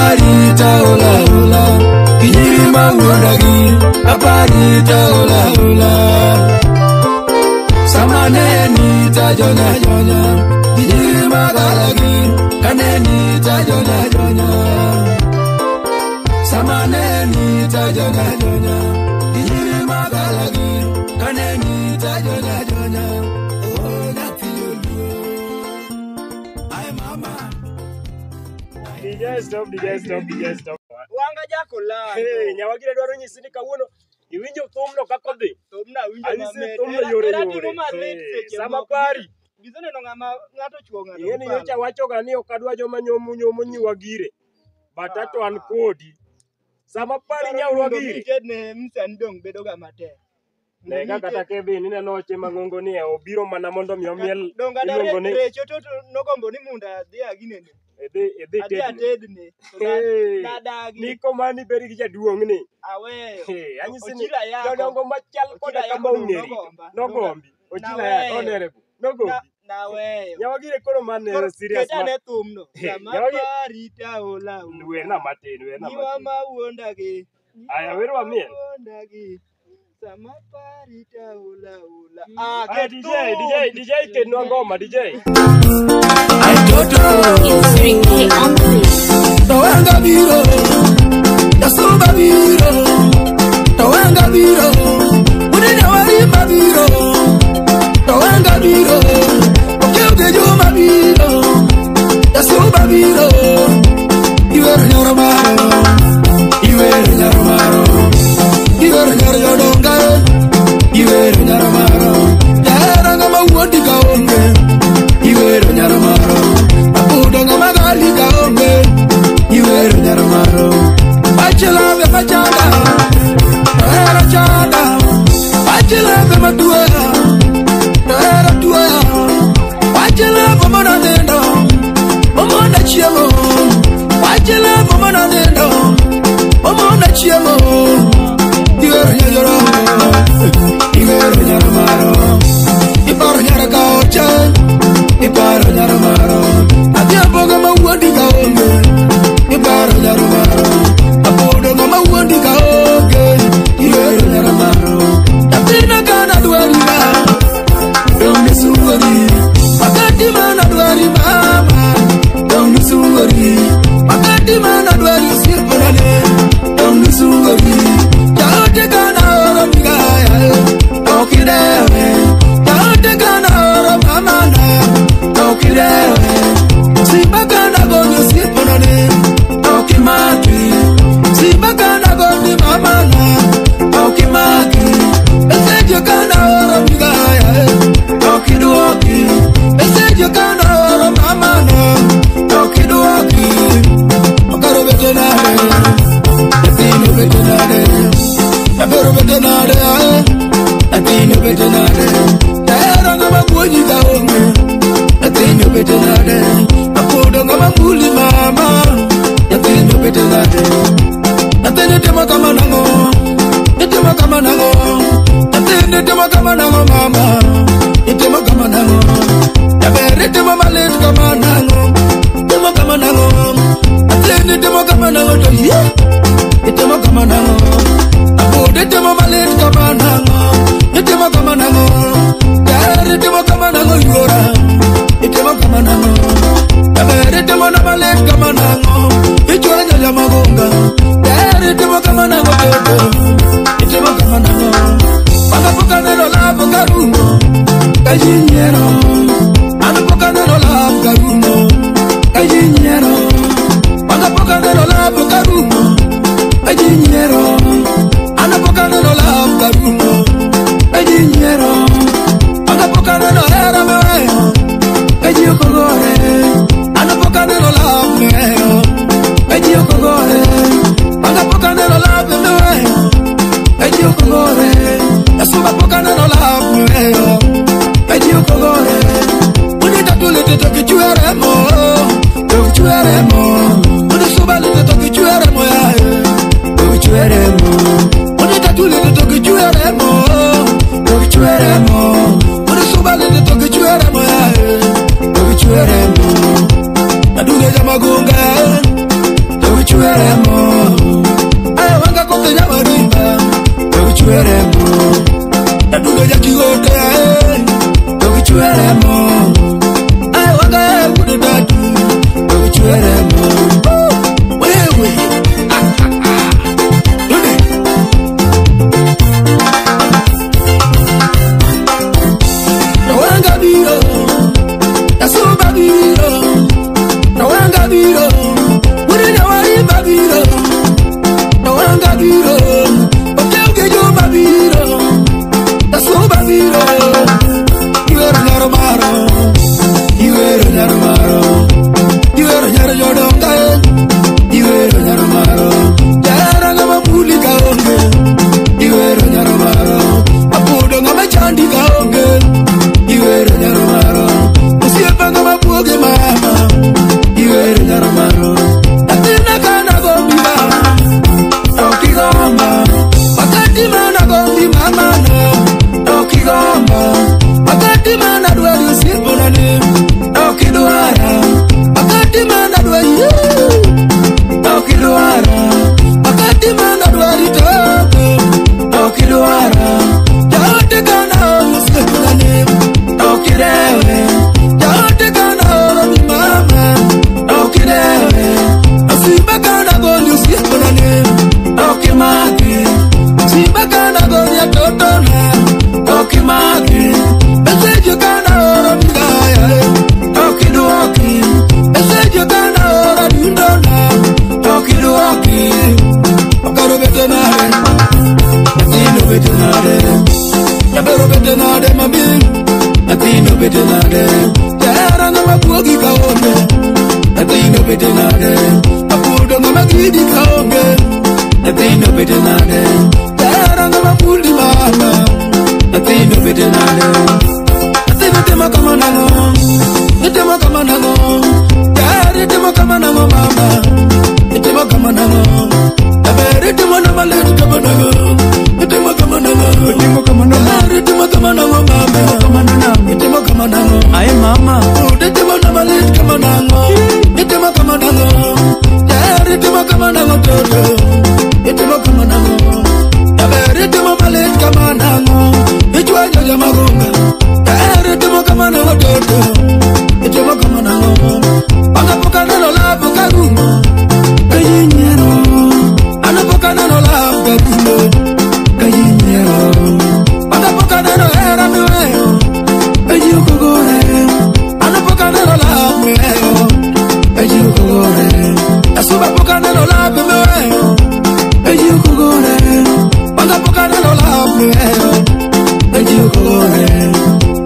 Aparita ola ola, Kijima uondagi. Aparita ola ola, Samaneni tajona jona, Kijima galagi. Kaneni tajona jona, Samaneni tajona jona, Kijima galagi. Kaneni tajona jona. Oh, nothing you do. Ay mama. DJ stop. Wanga jako la. Hey, nyawagire dwaro nyisini kawuono. Iwinjo thumno kako dhi. Thumna winjo mamet. Thumno yore. Sama pari. Bizone no ng'ato chuo ng'ato. Yeni yocha wachoga ni okadwa joma nyomo nyiwagire. Batato an kodi. Sama pari nyawagire. Ne msani dong bedo ga matek. Nega kata Kevin ineno oche mang'ongo ni obiro mana mondo mi omiel. Donga da recho to nogombo ni munda dhi aginene. Edhi tedne. Niko mani beri gi jaduong' ni. Aweyo. Anyisi ni jodongo machal koda kama ong'eri. Nogombi. Ochila ya honorable. Nogombi. Naweyo. Nyawagire koro mane serious. Keta ne thumno. Sama parita ola. Werna matin. Niwa ma wuondagi. Aya wero amiel. Wuondagi. Sama parita ola. DJ kenwa ngoma DJ. I don't know. It's 3K on the beat. Tawanga biro, Yasuba biro. Tawanga biro, Udine wari mabiro. Tawanga biro, Okeuke juma biro. Yasuba biro, Iwer nyoromaro, Iwer nyoromaro, Iwer nyoromaro, Iwer nyoromaro. Yara ngama uodi kaonge, Iwer nyoromaro. Apudo ngama gali kaonge, Iwer nyoromaro. Bachelave machada, era chada. Bachelave maduaya, era duaya. Bachelave mona dendo, mona chiemo. Bachelave mona dendo, mona chiemo. Iwer nyoromaro, Iwer nyoromaro. Iparo nyaraka ocha, Iparo nyoromaro. Adiabo ngama uodi kaonge, Iparo nyoromaro. Apudo ngama uodi kaonge, Iwer nyoromaro. Tapina kana dwari ba, Dongi sungori. Wakati mana dwari mama, Dongi sungori. Wakati mana dwari sirpanane, Dongi sungori. Jaote kana oro migaya, Tokidewe. Jaote kana oro mamana, Tokidewe. Sibakana gonyo sirpanane, Tokimaki. Sibakana gonyo mamana, Tokimaki. Esejo kana oro migaya, Tokiduoki. Esejo kana oro mamana, Tokiduoki. Okaro betonare, Etino betonare. Apero betonare, Etino betonare. Era ngama kuoji kaonge, Etino betonare. Apudo ngama muli mama, Etino betonare. Etino tema kama nango, Etino kama nango. Etino tema kama nango mama, Etino kama nango. Tabere tema malet kama nango, Etino kama nango. Etino tema kama nango to ye, Etino kama nango. Apudo tema malet kama nango, Etino kama nango. Tabere tema kama nango yora, Etino kama nango. Tabere tema na malet kama nango, Ichora nyanya magonga. Tabere tema kama nango bebe, Etino kama nango. Paka nero lavo garumo, Kajinyero. Paka nero lavo garumo, Kajinyero. Paka nero lavo garumo, Kajinyero. Paka nero lavo garumo, Kajinyero. Paka nero era meo, Kajiyokogore. Paka nero lavo meo, betenare, Latino betenare, Yabero betenare, mami, Latino betenare, Yara no mabuogi kaonge, Latino betenare, Apudo no magidi kaonge, Latino betenare, Yara no mabudi mama, Latino betenare, Latino tema kamanano, Tema kamanano, Yara tema kamanano mama, Tema kamanano, Abere tema na malete kamanano, Tema kamanano, Tema kamanano, Tema kamanano mama, Tema kamanano, ay mama, Tema na malete kamanano, Tema kamanano, Yara tema kamanano toto, Tema kamanano, Abere tema malete kamanano, Ijwa jaja magunga, Yara tema kamanano toto. Tema kamanano, Anapoka no la boca rumo, Gallinero, Anapoka no la boca rumo, Gallinero, Anapoka no era nuevo, Ayuko gore, Anapoka no la nuevo, Ayuko gore, Asuba poka no la nuevo, Ayuko gore, Anapoka no la nuevo, Ayuko gore,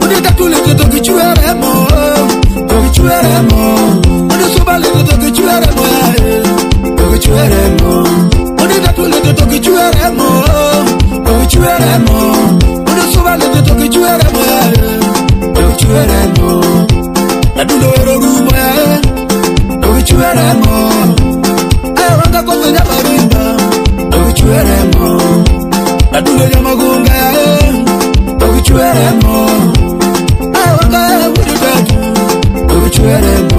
Unita tule to que chueremo. Oni subale to que chueremo, to chueremo. Oni datule to que chueremo, to chueremo. Oni subale to que chueremo, to chueremo. Adundo ero rumo, to chueremo. Wanga kwa nya marimba, to chueremo. Adundo ya magunga, to chueremo. Wanga wudu datu. Chueremo.